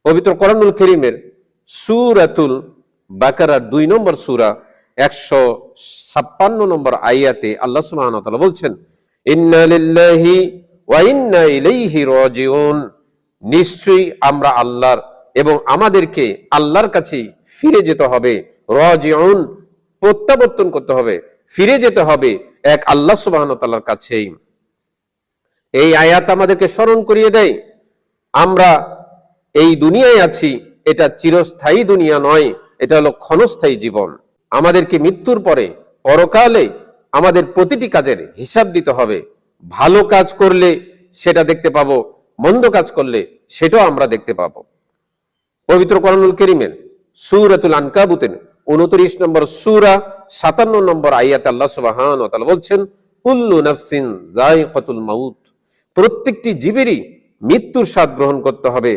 পবিত্র কোরআনুল কারীমের সূরাতুল বাকারার 2 নম্বর সূরা 156 নম্বর আয়াতে আল্লাহ সুবহানাহু ওয়া তাআলা বলছেন, ইন্না লিল্লাহি ওয়া ইন্না ইলাইহি রাজিউন, নিশ্চয়ই আমরা আল্লাহর এবং আমাদেরকে আল্লাহর কাছেই ফিরে যেতে হবে। রাজিউন, প্রত্যাবর্তন করতে হবে, ফিরে যেতে হবে এক আল্লাহ সুবহানাহু ওয়া তাআলার কাছেই। এই আয়াত আমাদেরকে স্মরণ করিয়ে দেয়, আমরা এই দুনিয়ায় আছি, এটা চিরস্থায়ী দুনিয়া নয়, এটা হলো ক্ষণস্থায়ী জীবন। আমাদেরকে মৃত্যুর পরে পরকালে আমাদের প্রতিটি কাজের হিসাব দিতে হবে। ভালো কাজ করলে সেটা দেখতে পাবো, মন্দ কাজ করলে সেটাও আমরা দেখতে পাবো। পবিত্র কোরআনুল কারীমের সূরাতুল আনকাবুতের 29 নম্বর সূরা 57 নম্বর আয়াতে আল্লাহ সুবহানাহু ওয়া তাআলা বলছেন, কুল্লু নাফসিন যায়িকাতুল মাউত, প্রত্যেকটি জীবেরই মৃত্যুর স্বাদ গ্রহণ করতে হবে।